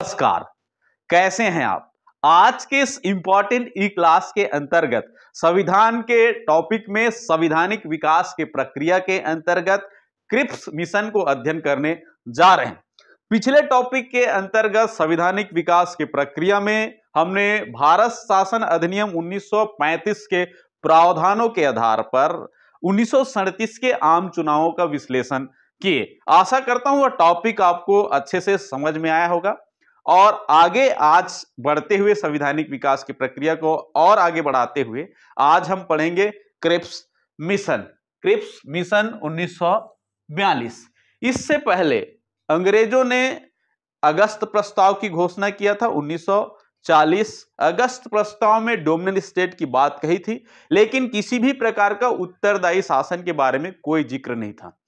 नमस्कार, कैसे हैं आप। आज के इस इंपॉर्टेंट ई क्लास के अंतर्गत संविधान के टॉपिक में संवैधानिक विकास के प्रक्रिया के अंतर्गत क्रिप्स मिशन को अध्ययन करने जा रहे हैं। पिछले टॉपिक के अंतर्गत संवैधानिक विकास की प्रक्रिया में हमने भारत शासन अधिनियम 1935 के प्रावधानों के आधार पर 1937 के आम चुनावों का विश्लेषण किए। आशा करता हूं वह टॉपिक आपको अच्छे से समझ में आया होगा और आगे आज बढ़ते हुए संवैधानिक विकास की प्रक्रिया को और आगे बढ़ाते हुए आज हम पढ़ेंगे क्रिप्स मिशन। Cripps mission 1942। इससे पहले अंग्रेजों ने अगस्त प्रस्ताव की घोषणा किया था 1940। अगस्त प्रस्ताव में डोमिनियन स्टेट की बात कही थी, लेकिन किसी भी प्रकार का उत्तरदायी शासन के बारे में कोई जिक्र नहीं था।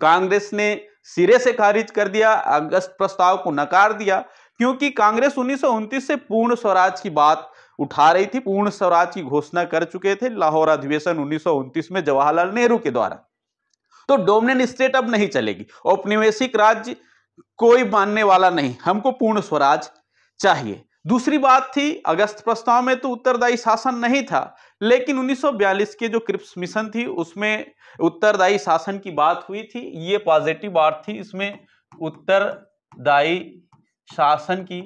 कांग्रेस ने सिरे से खारिज कर दिया, अगस्त प्रस्ताव को नकार दिया, क्योंकि कांग्रेस 1929 से पूर्ण स्वराज की बात उठा रही थी। पूर्ण स्वराज की घोषणा कर चुके थे लाहौर अधिवेशन 1929 में जवाहरलाल नेहरू के द्वारा। तो डोमिनियन स्टेट अब नहीं चलेगी, औपनिवेशिक राज्य कोई मानने वाला नहीं, हमको पूर्ण स्वराज चाहिए। दूसरी बात थी, अगस्त प्रस्ताव में तो उत्तरदायी शासन नहीं था, लेकिन 1942 के जो क्रिप्स मिशन थी उसमें उत्तरदायी शासन की बात हुई थी। ये पॉजिटिव बात थी, इसमें उत्तरदायी शासन की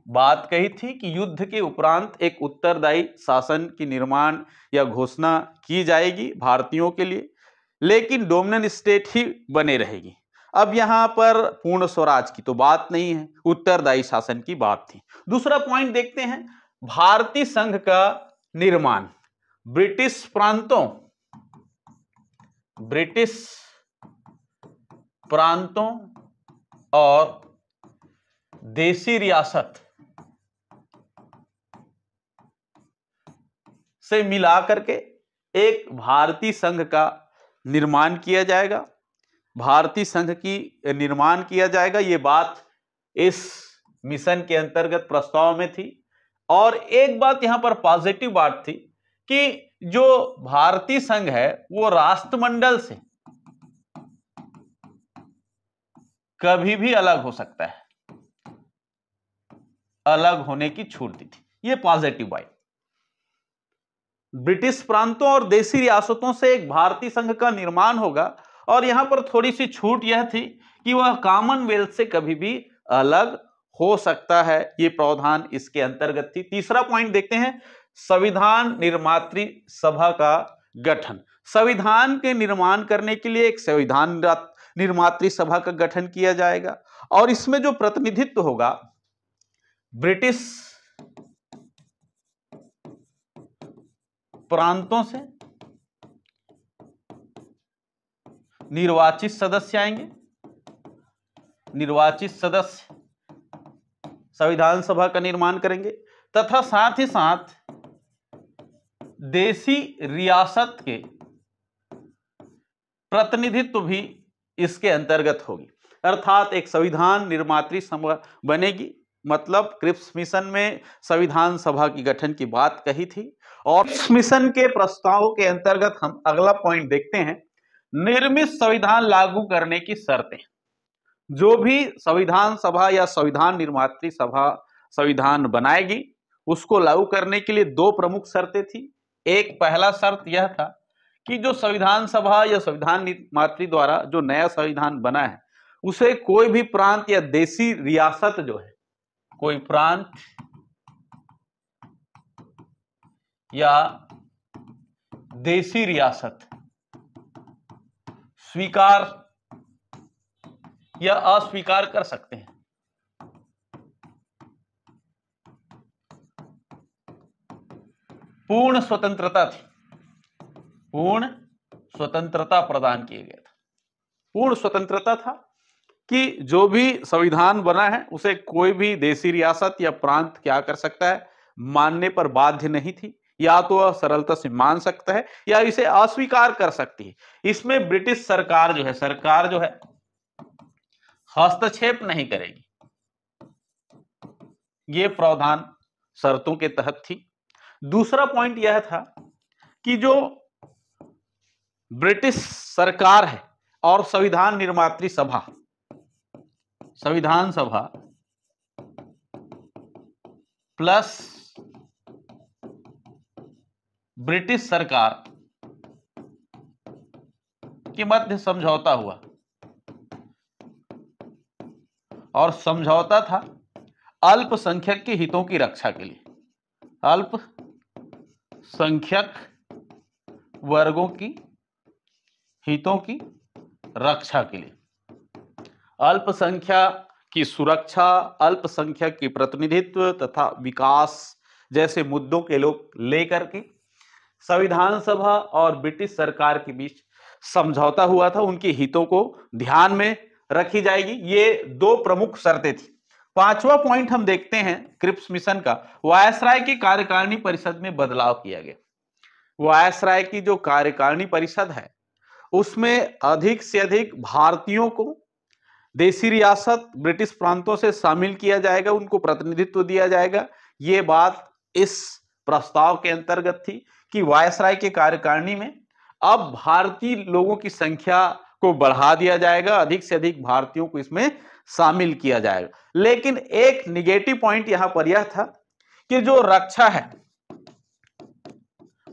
बात कही थी कि युद्ध के उपरांत एक उत्तरदायी शासन की निर्माण या घोषणा की जाएगी भारतीयों के लिए, लेकिन डोमिनियन स्टेट ही बने रहेगी। अब यहां पर पूर्ण स्वराज की तो बात नहीं है, उत्तरदायी शासन की बात थी। दूसरा पॉइंट देखते हैं, भारतीय संघ का निर्माण ब्रिटिश प्रांतों और देशी रियासत से मिलाकर के एक भारतीय संघ का निर्माण किया जाएगा। भारतीय संघ की निर्माण किया जाएगा, ये बात इस मिशन के अंतर्गत प्रस्ताव में थी। और एक बात यहां पर पॉजिटिव बात थी कि जो भारतीय संघ है वो राष्ट्रमंडल से कभी भी अलग हो सकता है, अलग होने की छूट दी थी, ये पॉजिटिव बात। ब्रिटिश प्रांतों और देशी रियासतों से एक भारतीय संघ का निर्माण होगा, और यहां पर थोड़ी सी छूट यह थी कि वह कॉमनवेल्थ से कभी भी अलग हो सकता है, ये प्रावधान इसके अंतर्गत थी। तीसरा पॉइंट देखते हैं, संविधान निर्मात्री सभा का गठन। संविधान के निर्माण करने के लिए एक संविधान निर्मात्री सभा का गठन किया जाएगा, और इसमें जो प्रतिनिधित्व होगा ब्रिटिश प्रांतों से निर्वाचित सदस्य आएंगे। निर्वाचित सदस्य संविधान सभा का निर्माण करेंगे, तथा साथ ही साथ देशी रियासत के प्रतिनिधित्व भी इसके अंतर्गत होगी, अर्थात एक संविधान निर्मात्री सभा बनेगी। मतलब क्रिप्स मिशन में संविधान सभा की गठन की बात कही थी। और इस मिशन के प्रस्ताव के अंतर्गत हम अगला पॉइंट देखते हैं, निर्मित संविधान लागू करने की शर्तें। जो भी संविधान सभा या संविधान निर्मात्री सभा संविधान बनाएगी, उसको लागू करने के लिए दो प्रमुख शर्तें थी। एक पहला शर्त यह था कि जो संविधान सभा या संविधान निर्मात्री द्वारा जो नया संविधान बना है, उसे कोई भी प्रांत या देशी रियासत जो है, कोई प्रांत या देशी रियासत स्वीकार या अस्वीकार कर सकते हैं। पूर्ण स्वतंत्रता थी, पूर्ण स्वतंत्रता प्रदान किया गया था। पूर्ण स्वतंत्रता था कि जो भी संविधान बना है उसे कोई भी देशी रियासत या प्रांत क्या कर सकता है, मानने पर बाध्य नहीं थी। या तो वह सरलता से मान सकता है या इसे अस्वीकार कर सकती है। इसमें ब्रिटिश सरकार जो है हस्तक्षेप नहीं करेगी, ये प्रावधान शर्तों के तहत थी। दूसरा पॉइंट यह था कि जो ब्रिटिश सरकार है और संविधान निर्मात्री सभा, संविधान सभा प्लस ब्रिटिश सरकार के मध्य समझौता हुआ, और समझौता था अल्पसंख्यक के हितों की रक्षा के लिए, अल्पसंख्यक वर्गों की हितों की रक्षा के लिए, अल्पसंख्यक की सुरक्षा, अल्पसंख्यक की प्रतिनिधित्व तथा विकास जैसे मुद्दों के लोग लेकर के संविधान सभा और ब्रिटिश सरकार के बीच समझौता हुआ था। उनके हितों को ध्यान में रखी जाएगी, ये दो प्रमुख शर्तें थी। पांचवा पॉइंट हम देखते हैं क्रिप्स मिशन का, वायसराय की कार्यकारिणी परिषद में बदलाव किया गया। वायसराय की जो कार्यकारिणी परिषद है उसमें अधिक से अधिक भारतीयों को देशी रियासत ब्रिटिश प्रांतों से शामिल किया जाएगा, उनको प्रतिनिधित्व दिया जाएगा। ये बात इस प्रस्ताव के अंतर्गत थी कि वायसराय के कार्यकारिणी में अब भारतीय लोगों की संख्या को बढ़ा दिया जाएगा, अधिक से अधिक भारतीयों को इसमें शामिल किया जाएगा। लेकिन एक निगेटिव पॉइंट यहां पर यह था कि जो रक्षा है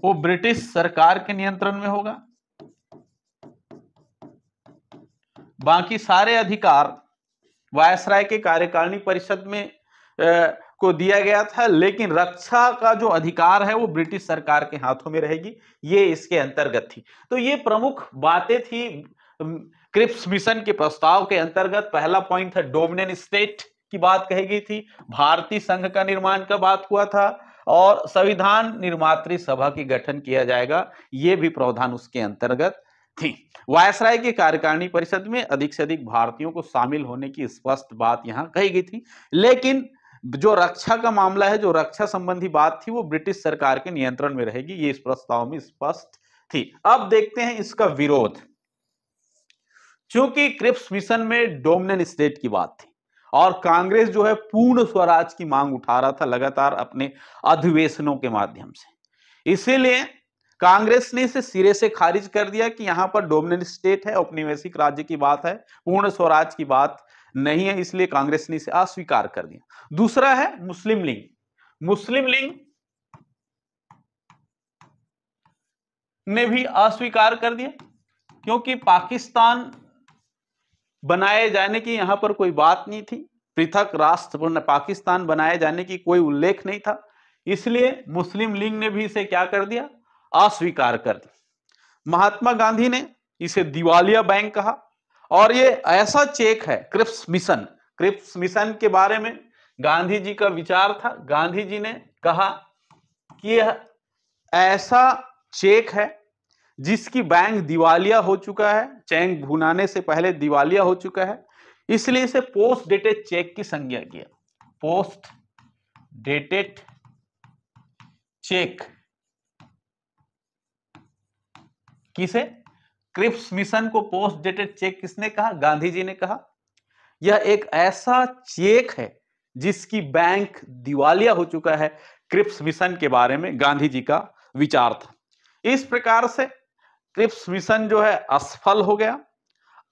वो ब्रिटिश सरकार के नियंत्रण में होगा, बाकी सारे अधिकार वायसराय के कार्यकारिणी परिषद में को दिया गया था, लेकिन रक्षा का जो अधिकार है वो ब्रिटिश सरकार के हाथों में रहेगी, ये इसके अंतर्गत थी। तो ये प्रमुख बातें थी क्रिप्स मिशन के प्रस्ताव के अंतर्गत। पहला पॉइंट था डोमिनियन स्टेट की बात कही गई थी, भारतीय संघ का निर्माण का बात हुआ था, और संविधान निर्मात्री सभा की गठन किया जाएगा, ये भी प्रावधान उसके अंतर्गत थी। वायसराय की कार्यकारिणी परिषद में अधिक से अधिक भारतीयों को शामिल होने की स्पष्ट बात यहां कही गई थी, लेकिन जो रक्षा का मामला है, जो रक्षा संबंधी बात थी, वो ब्रिटिश सरकार के नियंत्रण में रहेगी, ये इस प्रस्ताव में स्पष्ट थी। अब देखते हैं इसका विरोध। चूंकि क्रिप्स मिशन में डोमिनियन स्टेट की बात थी और कांग्रेस जो है पूर्ण स्वराज की मांग उठा रहा था लगातार अपने अधिवेशनों के माध्यम से, इसीलिए कांग्रेस ने इसे सिरे से खारिज कर दिया कि यहां पर डोमिनियन स्टेट है, औपनिवेशिक राज्य की बात है, पूर्ण स्वराज की बात नहीं है, इसलिए कांग्रेस ने इसे अस्वीकार कर दिया। दूसरा है मुस्लिम लीग। मुस्लिम लीग ने भी अस्वीकार कर दिया, क्योंकि पाकिस्तान बनाए जाने की यहां पर कोई बात नहीं थी, पृथक राष्ट्र पाकिस्तान बनाए जाने की कोई उल्लेख नहीं था, इसलिए मुस्लिम लीग ने भी इसे क्या कर दिया, अस्वीकार कर दिया। महात्मा गांधी ने इसे दिवालिया बैंक कहा, और ये ऐसा चेक है क्रिप्स मिशन के बारे में गांधी जी का विचार था। गांधी जी ने कहा कि यह ऐसा चेक है जिसकी बैंक दिवालिया हो चुका है, चेक भुनाने से पहले दिवालिया हो चुका है, इसलिए इसे पोस्ट डेटेड चेक की संज्ञा किया। पोस्ट डेटेड चेक किसे, क्रिप्स मिशन को पोस्ट डेटेड चेक किसने कहा, गांधी जी ने कहा। यह एक ऐसा चेक है जिसकी बैंक दिवालिया हो चुका है, क्रिप्स मिशन के बारे में गांधी जी का विचार था। इस प्रकार से क्रिप्स मिशन जो है असफल हो गया,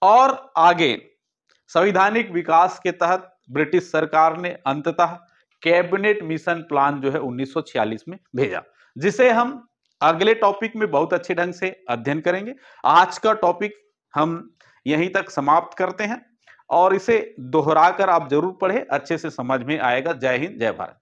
और आगे संवैधानिक विकास के तहत ब्रिटिश सरकार ने अंततः कैबिनेट मिशन प्लान जो है 1946 में भेजा, जिसे हम अगले टॉपिक में बहुत अच्छे ढंग से अध्ययन करेंगे। आज का टॉपिक हम यहीं तक समाप्त करते हैं, और इसे दोहराकर आप जरूर पढ़ें, अच्छे से समझ में आएगा। जय हिंद, जय भारत।